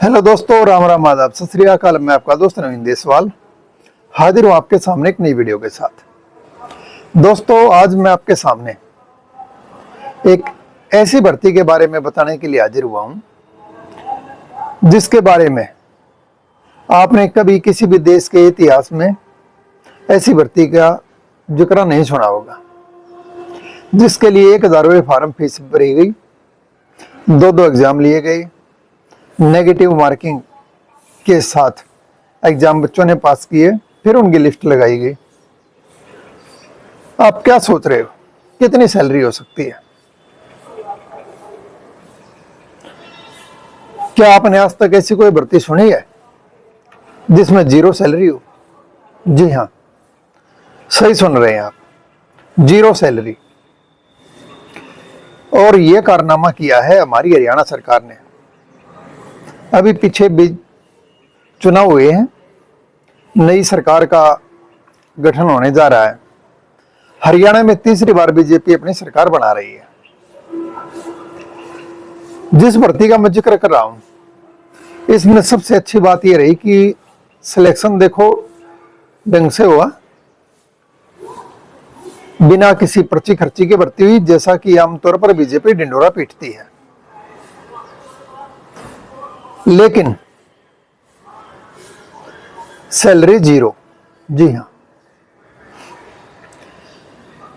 Hello दोस्तों, राम राम आदाब, सत श्री अकाल। मैं आपका दोस्त नवीन देसवाल हाजिर हूँ आपके सामने एक नई वीडियो के साथ। दोस्तों, आज मैं आपके सामने एक ऐसी भर्ती के बारे में बताने के लिए हाजिर हुआ हूँ जिसके बारे में आपने कभी किसी भी देश के इतिहास में ऐसी भर्ती का जिक्र नहीं सुना होगा, जिसके लिए 1000 रुपये फार्म फीस भरी गई, दो एग्जाम लिए गए, नेगेटिव मार्किंग के साथ एग्जाम बच्चों ने पास किए, फिर उनकी लिस्ट लगाई गई। आप क्या सोच रहे हो कितनी सैलरी हो सकती है? क्या आपने आज तक ऐसी कोई भर्ती सुनी है जिसमें 0 सैलरी हो? जी हाँ, सही सुन रहे हैं आप, 0 सैलरी। और यह कारनामा किया है हमारी हरियाणा सरकार ने। अभी पीछे भी चुनाव हुए हैं, नई सरकार का गठन होने जा रहा है। हरियाणा में तीसरी बार बीजेपी अपनी सरकार बना रही है। जिस भर्ती का मैं जिक्र कर रहा हूं, इसमें सबसे अच्छी बात यह रही कि सिलेक्शन देखो ढंग से हुआ, बिना किसी पर्ची खर्ची के भर्ती हुई, जैसा कि आमतौर पर बीजेपी ढिंडोरा पीटती है। लेकिन सैलरी 0। जी हाँ,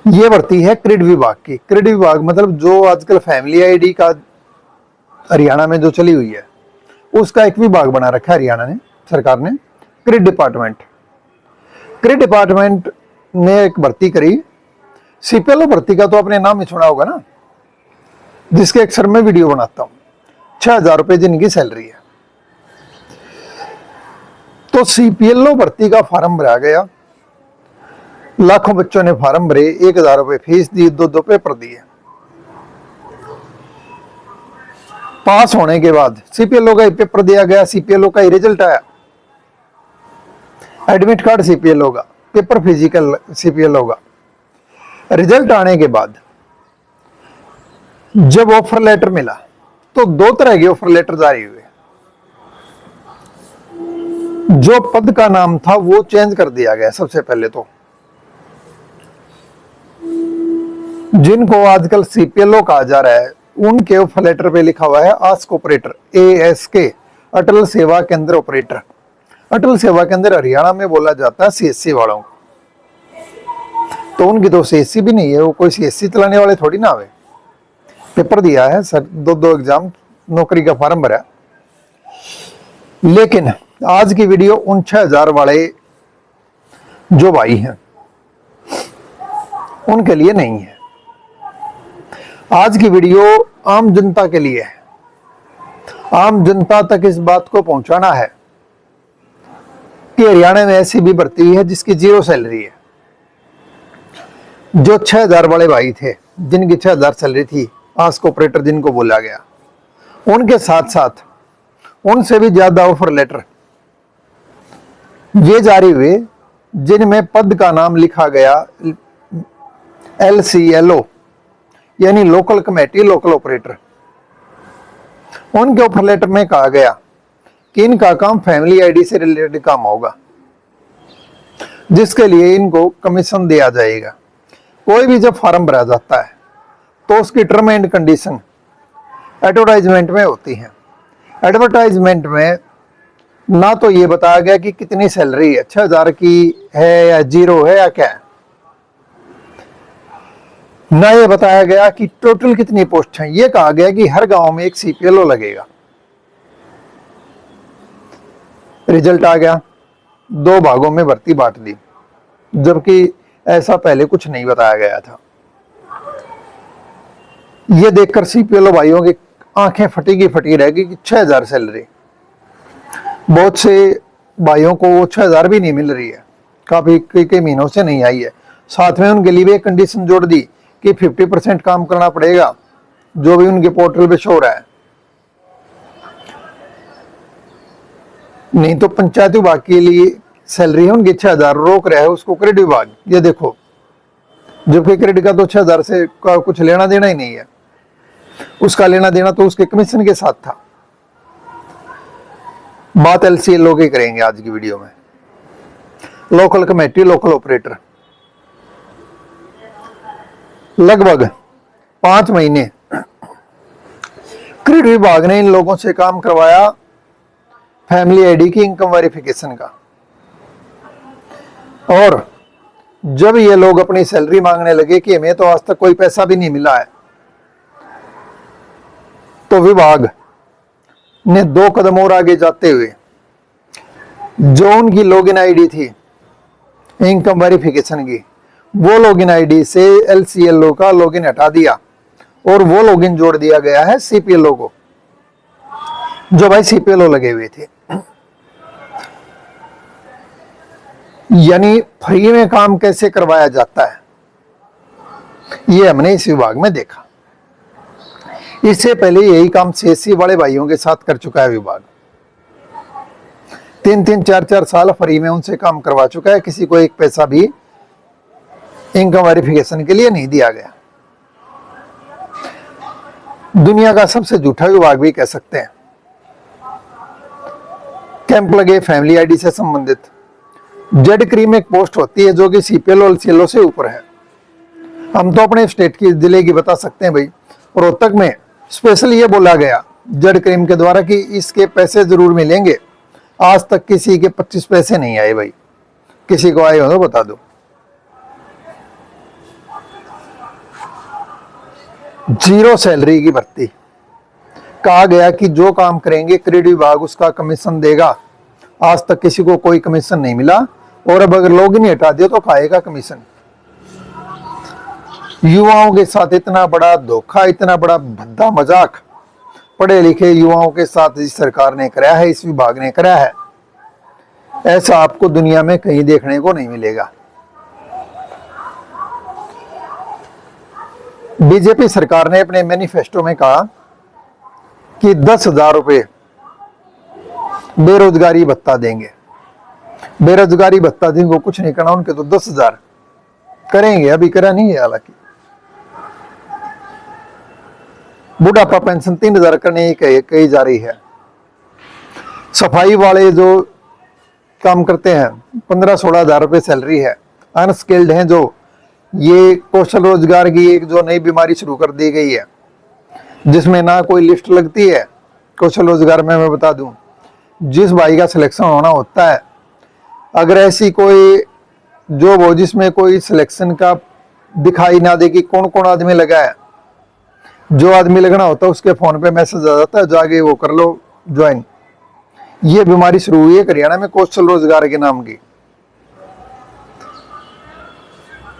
यह भर्ती है क्रिड विभाग की। क्रिड विभाग मतलब जो आजकल फैमिली आईडी का हरियाणा में जो चली हुई है, उसका एक विभाग बना रखा है हरियाणा ने, सरकार ने, क्रिड डिपार्टमेंट। क्रिड डिपार्टमेंट ने एक भर्ती करी। सीपीएलओ भर्ती का तो आपने नाम ही सुना होगा ना, जिसके अक्सर मैं वीडियो बनाता हूं। 6000 रुपए जिनकी सैलरी है। तो सीपीएलओ भर्ती का फार्म भरा गया, लाखों बच्चों ने फार्म भरे, 1000 रुपए फीस दी, दो पेपर दिए। पास होने के बाद सीपीएलओ का ही पेपर दिया गया, सीपीएलओ का ही रिजल्ट आया, एडमिट कार्ड सीपीएलओ का, पेपर फिजिकल सीपीएलओ का। रिजल्ट आने के बाद जब ऑफर लेटर मिला तो 2 तरह के ऑफर लेटर जारी हुए। जो पद का नाम था वो चेंज कर दिया गया। सबसे पहले तो जिनको आजकल सीपीएलओ कहा जा रहा है, उनके ऑफर लेटर पे लिखा हुआ है आस्क ऑपरेटर, ASK, अटल सेवा केंद्र ऑपरेटर। अटल सेवा केंद्र हरियाणा में बोला जाता है CSC वालों को। तो उनकी तो CSC भी नहीं है, वो कोई CSC चलाने वाले थोड़ी ना हुए। पेपर दिया है सर, दो एग्जाम, नौकरी का फॉर्म भरा। लेकिन आज की वीडियो उन 6000 वाले जो भाई हैं उनके लिए नहीं है। आज की वीडियो आम जनता के लिए है। आम जनता तक इस बात को पहुंचाना है कि हरियाणा में ऐसी भी भर्ती हुई है जिसकी 0 सैलरी है। जो 6000 वाले भाई थे, जिनकी 6000 सैलरी थी, आस्क ऑपरेटर जिनको बोला गया, उनके साथ साथ उनसे भी ज्यादा ऑफर लेटर ये जारी हुए जिनमें पद का नाम लिखा गया LCLO, यानी लोकल कमेटी लोकल ऑपरेटर। उनके ऑफर लेटर में कहा गया कि इनका काम फैमिली आईडी से रिलेटेड काम होगा, जिसके लिए इनको कमीशन दिया जाएगा। कोई भी जब फॉर्म भरा जाता है तो उसकी टर्म एंड कंडीशन एडवर्टाइजमेंट में होती है। एडवर्टाइजमेंट में ना तो ये बताया गया कि कितनी सैलरी है, 6000 की है या 0 है या क्या है, ना ये बताया गया कि टोटल कितनी पोस्ट हैं। ये कहा गया कि हर गांव में एक सीपीएलओ लगेगा। रिजल्ट आ गया, 2 भागों में भर्ती बांट दी, जबकि ऐसा पहले कुछ नहीं बताया गया था। ये देखकर सीपीएलओ भाइयों की आंखें फटी की फटी रहेगी कि 6000 सैलरी। बहुत से भाइयों को वो 6000 भी नहीं मिल रही है, काफी कई महीनों से नहीं आई है। साथ में उनके लिए भी एक कंडीशन जोड़ दी कि 50% काम करना पड़ेगा, जो भी उनके पोर्टल पे शो रहा है। नहीं तो पंचायत विभाग के लिए सैलरी है उनकी 6000, रोक रहा है उसको क्रेडिट विभाग। ये देखो, जबकि क्रेडिट का तो 6000 से का कुछ लेना देना ही नहीं है। उसका लेना देना तो उसके कमीशन के साथ था। बात एलसीएलओ की करेंगे आज की वीडियो में। लोकल कमेटी, लोकल ऑपरेटर, लगभग 5 महीने क्रेडिट विभाग ने इन लोगों से काम करवाया फैमिली आईडी की इनकम वेरिफिकेशन का। और जब ये लोग अपनी सैलरी मांगने लगे कि हमें तो आज तक कोई पैसा भी नहीं मिला है, तो विभाग ने 2 कदम और आगे जाते हुए जो उनकी लॉगिन आईडी थी इनकम वेरिफिकेशन की, वो लॉगिन आईडी से एलसीएलओ का लॉगिन हटा दिया और वो लॉगिन जोड़ दिया गया है सीपीएलओ को, जो भाई सीपीएलओ लगे हुए थे। यानी फ्री में काम कैसे करवाया जाता है, ये हमने इस विभाग में देखा। इससे पहले यही काम सीएससी वाले भाइयों के साथ कर चुका है विभाग। 3-3, 4-4 साल फ्री में उनसे काम करवा चुका है, किसी को एक पैसा भी इनकम वेरिफिकेशन के लिए नहीं दिया गया। दुनिया का सबसे झूठा विभाग भी कह सकते हैं। कैंप लगे फैमिली आईडी से संबंधित। जेड क्रीम एक पोस्ट होती है जो कि सीपीएलओ और एलसीएलओ से ऊपर है। हम तो अपने स्टेट की, जिले की बता सकते हैं भाई। रोहतक में स्पेशल ये बोला गया जेड क्रीम के द्वारा कि इसके पैसे जरूर मिलेंगे। आज तक किसी के 25 पैसे नहीं आए भाई। किसी को आए हो तो बता दो। जीरो सैलरी की भर्ती, कहा गया कि जो काम करेंगे क्रेडिट विभाग उसका कमीशन देगा। आज तक किसी को कोई कमीशन नहीं मिला और अब अगर लोग नहीं हटा दिए तो खाएगा कमीशन। युवाओं के साथ इतना बड़ा धोखा, इतना बड़ा भद्दा मजाक पढ़े लिखे युवाओं के साथ इस सरकार ने कराया है, इस विभाग ने कराया है। ऐसा आपको दुनिया में कहीं देखने को नहीं मिलेगा। बीजेपी सरकार ने अपने मैनिफेस्टो में कहा कि 10,000 रुपए बेरोजगारी भत्ता देंगे। बेरोजगारी भत्ता देंगे, कुछ नहीं करना उनके तो 10,000 करेंगे। अभी करा नहीं है हालांकि। बुढ़ापा पेंशन 3,000 करने की कही जा रही है। सफाई वाले जो काम करते हैं 15-16 हजार रुपए सैलरी है। अनस्किल्ड हैं जो, ये कौशल रोजगार की एक जो नई बीमारी शुरू कर दी गई है जिसमें ना कोई लिस्ट लगती है। कौशल रोजगार में मैं बता दूं, जिस भाई का सिलेक्शन होना होता है, अगर ऐसी कोई जॉब हो जिसमें कोई सिलेक्शन का दिखाई ना दे कि कौन कौन आदमी लगा है, जो आदमी लगना होता है उसके फोन पे मैसेज आ जाता है, जाके वो कर लो ज्वाइन। ये बीमारी शुरू हुई है हरियाणा में कौशल रोजगार के नाम की।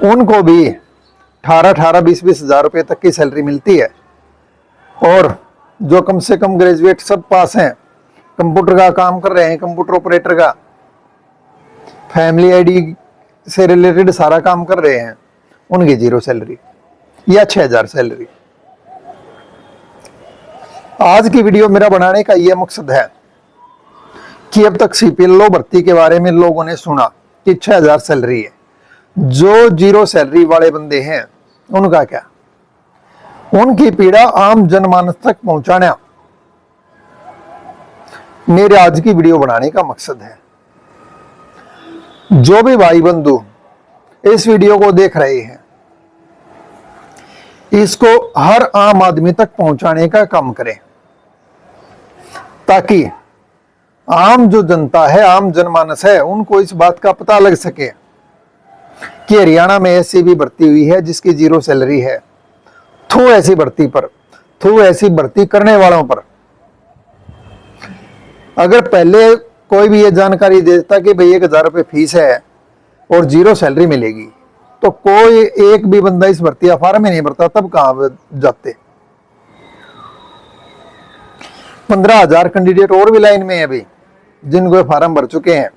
उनको भी 18-18, 20-20 हजार रुपए तक की सैलरी मिलती है। और जो कम से कम ग्रेजुएट सब पास हैं, कंप्यूटर का काम कर रहे हैं, कंप्यूटर ऑपरेटर का, फैमिली आईडी से रिलेटेड सारा काम कर रहे हैं, उनकी 0 सैलरी या 6,000 सैलरी। आज की वीडियो मेरा बनाने का यह मकसद है कि अब तक सीपीएलओ भर्ती के बारे में लोगों ने सुना कि 6,000 सैलरी है। जो 0 सैलरी वाले बंदे हैं उनका क्या, उनकी पीड़ा आम जनमानस तक पहुंचाना मेरे आज की वीडियो बनाने का मकसद है। जो भी भाई बंधु इस वीडियो को देख रहे हैं, इसको हर आम आदमी तक पहुंचाने का काम करें, ताकि आम जो जनता है, आम जनमानस है, उनको इस बात का पता लग सके कि हरियाणा में ऐसी भी भर्ती हुई है जिसकी 0 सैलरी है। थू ऐसी भर्ती पर, थू ऐसी भर्ती करने वालों पर। अगर पहले कोई भी ये जानकारी देता कि भाई 1,000 रुपये फीस है और 0 सैलरी मिलेगी, तो कोई एक भी बंदा इस भर्ती फार्म में नहीं भरता। तब कहां जाते? 15,000 कैंडिडेट और भी लाइन में है अभी, जिनको फार्म भर चुके हैं।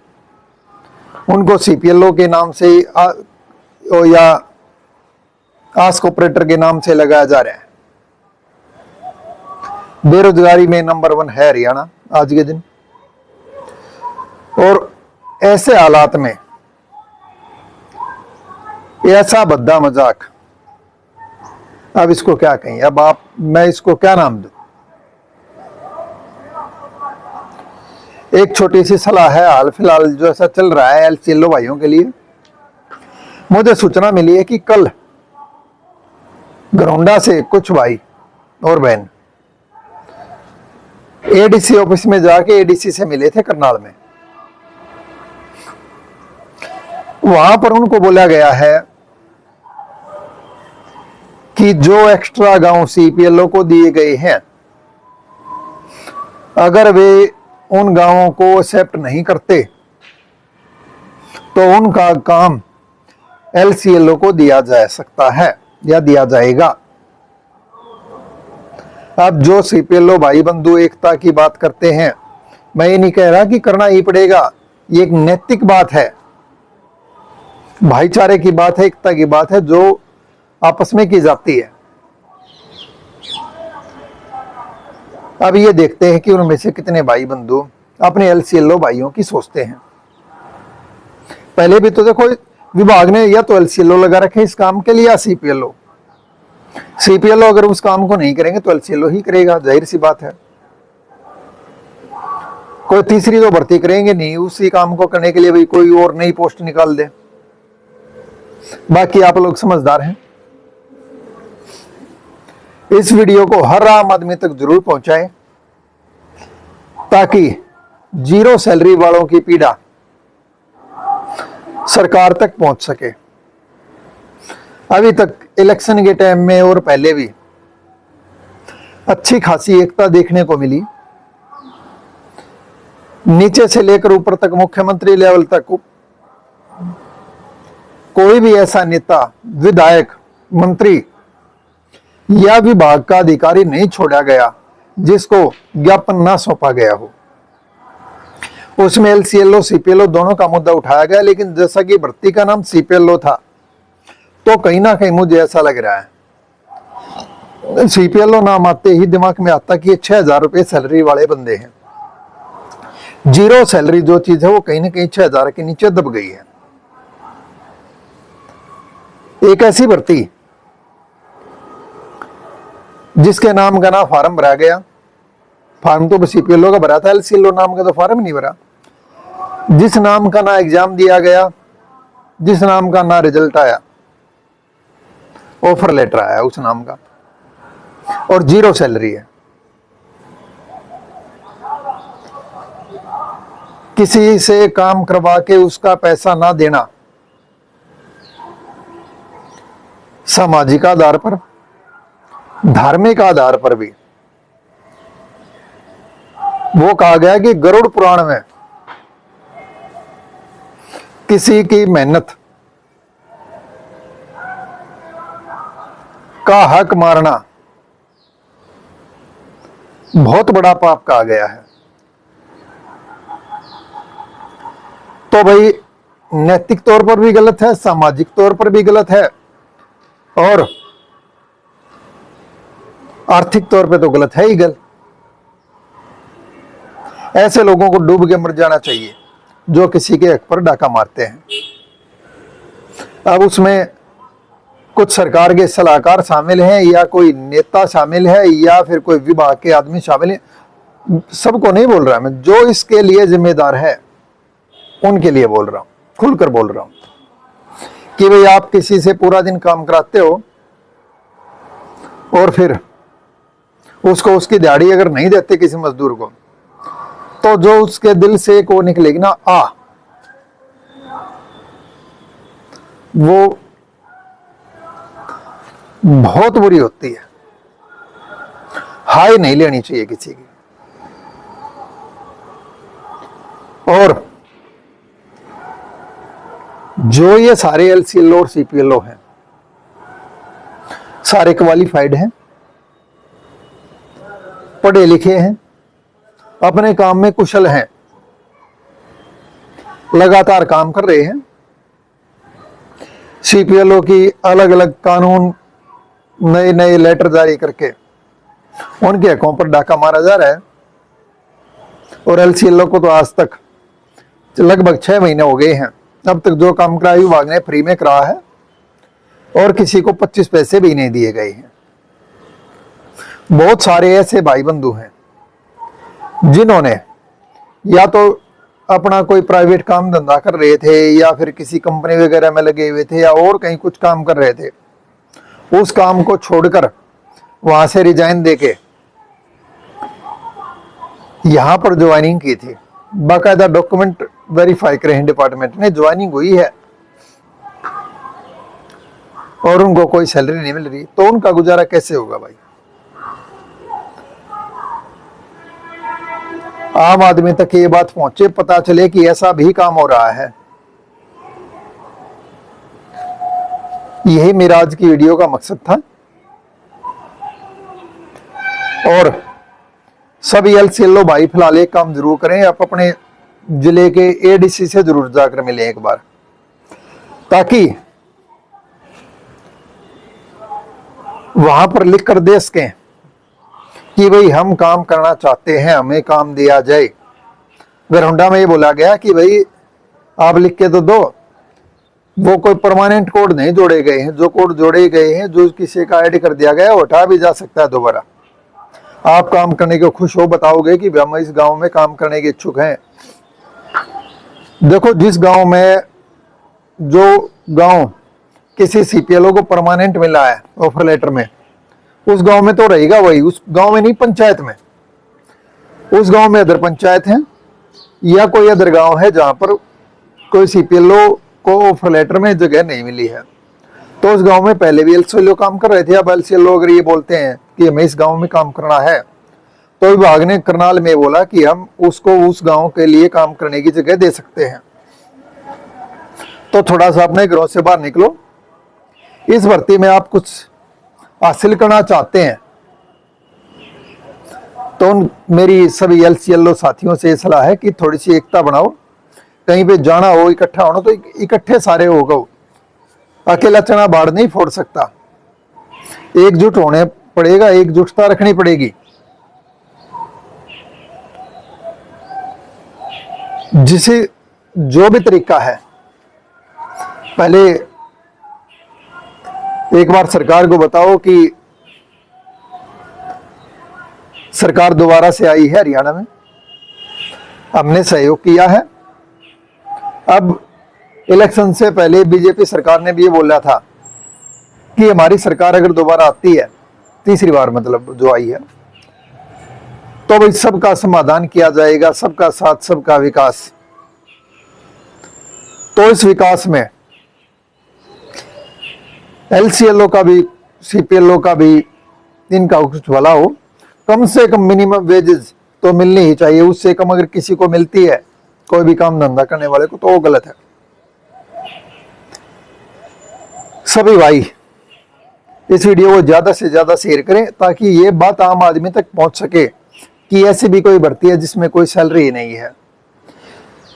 उनको सीपीएलओ के नाम से या आस्क ऑपरेटर के नाम से लगाया जा रहा है। बेरोजगारी में नंबर 1 है हरियाणा आज के दिन। और ऐसे हालात में ऐसा भद्दा मजाक, अब इसको क्या कहें? अब मैं इसको क्या नाम दूं? एक छोटी सी सलाह है, हाल फिलहाल जो ऐसा चल रहा है एलसीएलओ भाइयों के लिए। मुझे सूचना मिली है कि कल घरौंडा से कुछ भाई और बहन एडीसी ऑफिस में जाके एडीसी से मिले थे करनाल में। वहां पर उनको बोला गया है कि जो एक्स्ट्रा गांव सीपीएलओ को दिए गए हैं, अगर वे उन गांवों को एक्सेप्ट नहीं करते तो उनका काम एलसीएलओ को दिया जा सकता है या दिया जाएगा। अब जो सीपीएलओ भाई बंधु एकता की बात करते हैं, मैं ये नहीं कह रहा कि करना ही पड़ेगा, ये एक नैतिक बात है, भाईचारे की बात है, एकता की बात है जो आपस में की जाती है। अब ये देखते हैं कि उनमें से कितने भाई बंधु अपने एलसीएलओ भाइयों की सोचते हैं। पहले भी तो देखो विभाग ने या तो एलसीएलओ लगा रखे इस काम के लिए या सीपीएलओ। सीपीएलओ अगर उस काम को नहीं करेंगे तो एलसीएलओ ही करेगा, जाहिर सी बात है। कोई तीसरी तो भर्ती करेंगे नहीं उसी काम को करने के लिए, भाई कोई और नई पोस्ट निकाल दे। बाकी आप लोग समझदार हैं। इस वीडियो को हर आम आदमी तक जरूर पहुंचाएं ताकि जीरो सैलरी वालों की पीड़ा सरकार तक पहुंच सके। अभी तक इलेक्शन के टाइम में और पहले भी अच्छी खासी एकता देखने को मिली। नीचे से लेकर ऊपर तक मुख्यमंत्री लेवल तक कोई भी ऐसा नेता, विधायक, मंत्री या विभाग का अधिकारी नहीं छोड़ा गया जिसको ज्ञापन ना सौंपा गया हो। उसमें एलसीएलओ सीपीएलओ दोनों का मुद्दा उठाया गया, लेकिन जैसा कि भर्ती का नाम सीपीएलओ था तो कहीं ना कहीं मुझे ऐसा लग रहा है सीपीएलओ नाम आते ही दिमाग में आता कि ये 6,000 रुपए सैलरी वाले बंदे हैं। जीरो सैलरी जो चीज है वो कहीं ना कहीं 6,000 के नीचे दब गई है। एक ऐसी भर्ती जिसके नाम का ना फार्म भरा गया, फार्म तो सीपीएलओ का भरा था, एलसीएलओ नाम का तो फार्म नहीं भरा। जिस नाम का ना एग्जाम दिया गया, जिस नाम का ना रिजल्ट आया, ऑफर लेटर आया उस नाम का, और जीरो सैलरी है। किसी से काम करवा के उसका पैसा ना देना, सामाजिक आधार पर, धार्मिक आधार पर भी वो कहा गया कि गरुड़ पुराण में किसी की मेहनत का हक मारना बहुत बड़ा पाप कहा गया है। तो भाई नैतिक तौर पर भी गलत है, सामाजिक तौर पर भी गलत है, और आर्थिक तौर पे तो गलत है ही गलत। ऐसे लोगों को डूब के मर जाना चाहिए जो किसी के हक पर डाका मारते हैं। अब उसमें कुछ सरकार के सलाहकार शामिल हैं या कोई नेता शामिल है या फिर कोई विभाग के आदमी शामिल हैं, सबको नहीं बोल रहा मैं, जो इसके लिए जिम्मेदार है उनके लिए बोल रहा हूं, खुलकर बोल रहा हूं कि भाई आप किसी से पूरा दिन काम कराते हो और फिर उसको उसकी दिहाड़ी अगर नहीं देते किसी मजदूर को, तो जो उसके दिल से को निकलेगी ना वो बहुत बुरी होती है। हाय नहीं लेनी चाहिए किसी की। और जो ये सारे एलसीएलओ और सीपीएलओ हैं, सारे क्वालिफाइड हैं, पढ़े लिखे हैं, अपने काम में कुशल हैं, लगातार काम कर रहे हैं। सीपीएलओ की अलग अलग कानून, नए नए लेटर जारी करके उनके हकों पर डाका मारा जा रहा है। और एलसीएलओ को तो आज तक लगभग 6 महीने हो गए हैं, अब तक जो काम करा विभाग ने फ्री में करा है और किसी को 25 पैसे भी नहीं दिए गए हैं। बहुत सारे ऐसे भाई बंधु हैं जिन्होंने या तो अपना कोई प्राइवेट काम धंधा कर रहे थे, या फिर किसी कंपनी वगैरह में लगे हुए थे, या और कहीं कुछ काम कर रहे थे, उस काम को छोड़कर वहां से रिजाइन देके यहां पर ज्वाइनिंग की थी। बाकायदा डॉक्यूमेंट वेरीफाई करे हैं डिपार्टमेंट ने, ज्वाइनिंग हुई है और उनको कोई सैलरी नहीं मिल रही, तो उनका गुजारा कैसे होगा भाई? आम आदमी तक ये बात पहुंचे, पता चले कि ऐसा भी काम हो रहा है। यही मेरा आज की वीडियो का मकसद था। और सभी एलसीएलओ भाई फिलहाल एक काम जरूर करें, आप अपने जिले के एडीसी से जरूर जाकर मिलें एक बार, ताकि वहां पर लिख कर दे सकें कि भाई हम काम करना चाहते हैं, हमें काम दिया जाए। गरहुंडा में ये बोला गया कि भाई आप लिख के तो दो, वो कोई परमानेंट कोड नहीं जोड़े गए हैं। जो कोड जोड़े गए हैं, जो किसी का ऐड कर दिया गया है, उठा भी जा सकता है दोबारा। आप काम करने के खुश हो, बताओगे कि हम इस गांव में काम करने के इच्छुक हैं। देखो, जिस गांव में जो गांव किसी सीपीएलओ को परमानेंट मिला है ऑफर लेटर में, उस गांव में तो रहेगा वही, उस गांव में नहीं, पंचायत में। उस गांव में अदर पंचायत है या कोई अदर गांव है जहां पर कोई सीपीएलओ को ऑफर लेटर में जगह नहीं मिली है, तो उस गांव में पहले भी एलसीएलओ काम कर रहे थे। अब एलसीएलओ अगर ये बोलते हैं कि हमें इस गांव में काम करना है, तो विभाग ने करनाल में बोला कि हम उसको उस गांव के लिए काम करने की जगह दे सकते हैं। तो थोड़ा सा अपने घरों से बाहर निकलो। इस भर्ती में आप कुछ हासिल करना चाहते हैं तो मेरी सभी एलसीएलओ साथियों से सलाह है कि थोड़ी सी एकता बनाओ। कहीं पे जाना हो, इकट्ठा होना, तो इकट्ठे सारे हो गए। अकेला चना बाढ़ नहीं फोड़ सकता, एकजुट होने पड़ेगा, एकजुटता रखनी पड़ेगी। जिसे जो भी तरीका है, पहले एक बार सरकार को बताओ कि सरकार दोबारा से आई है हरियाणा में, हमने सहयोग किया है। अब इलेक्शन से पहले बीजेपी सरकार ने भी ये बोला था कि हमारी सरकार अगर दोबारा आती है, तीसरी बार मतलब जो आई है, तो भाई सबका समाधान किया जाएगा, सबका साथ, सबका विकास। तो इस विकास में एलसीएलओ का भी, सीपीएलओ का भी, इनका कुछ भला हो। कम से कम मिनिमम वेजेस तो मिलनी ही चाहिए। उससे कम अगर किसी को मिलती है, कोई भी काम धंधा करने वाले को, तो वो गलत है। सभी भाई इस वीडियो को ज्यादा से ज्यादा शेयर करें, ताकि ये बात आम आदमी तक पहुंच सके कि ऐसी भी कोई भर्ती है जिसमें कोई सैलरी नहीं है।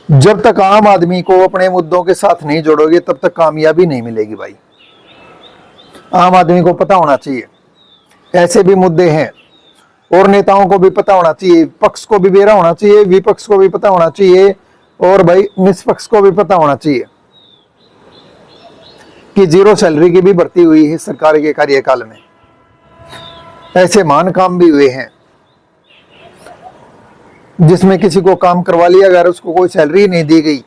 जब तक आम आदमी को अपने मुद्दों के साथ नहीं जोड़ोगे, तब तक कामयाबी नहीं मिलेगी भाई। आम आदमी को पता होना चाहिए ऐसे भी मुद्दे हैं, और नेताओं को भी पता होना चाहिए, पक्ष को भी बेरा होना चाहिए, विपक्ष को भी पता होना चाहिए, और भाई निष्पक्ष को भी पता होना चाहिए कि जीरो सैलरी की भी भर्ती हुई है सरकार के कार्यकाल में। ऐसे महान काम भी हुए हैं जिसमें किसी को काम करवा लिया, अगर उसको कोई सैलरी नहीं दी गई,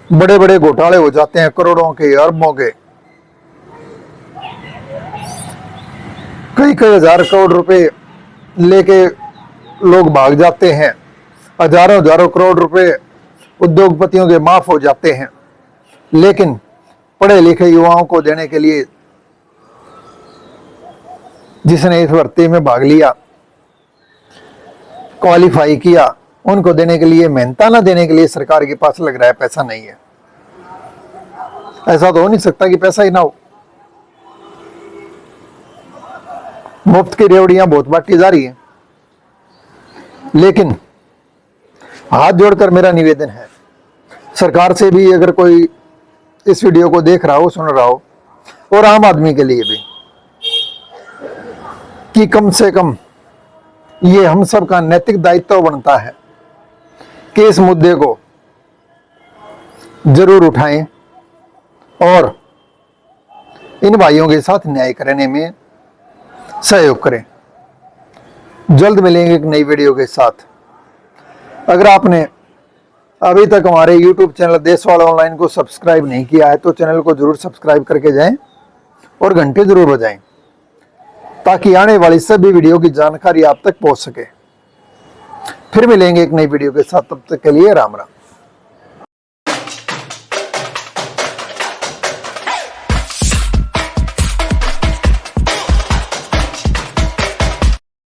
बड़े बड़े घोटाले हो जाते हैं, करोड़ों के, अरबों के, कई कई हजार करोड़ रुपए लेके लोग भाग जाते हैं। हजारों हजारों करोड़ रुपए उद्योगपतियों के माफ हो जाते हैं। लेकिन पढ़े लिखे युवाओं को देने के लिए, जिसने इस भर्ती में भाग लिया, क्वालिफाई किया, उनको देने के लिए, मेहनता देने के लिए सरकार के पास लग रहा है पैसा नहीं है। ऐसा तो हो नहीं सकता कि पैसा ही ना हो। मुफ्त की रेवड़ियां बहुत बांटी जा रही है। लेकिन हाथ जोड़कर मेरा निवेदन है सरकार से भी, अगर कोई इस वीडियो को देख रहा हो, सुन रहा हो, और आम आदमी के लिए भी, कि कम से कम ये हम सब का नैतिक दायित्व बनता है कि इस मुद्दे को जरूर उठाएं और इन भाइयों के साथ न्याय करने में सहयोग करें। जल्द मिलेंगे एक नई वीडियो के साथ। अगर आपने अभी तक हमारे YouTube चैनल देशवाल ऑनलाइन को सब्सक्राइब नहीं किया है तो चैनल को जरूर सब्सक्राइब करके जाएं और घंटे जरूर बजाएं ताकि आने वाली सभी वीडियो की जानकारी आप तक पहुंच सके। फिर मिलेंगे एक नई वीडियो के साथ, तब तक के लिए राम राम।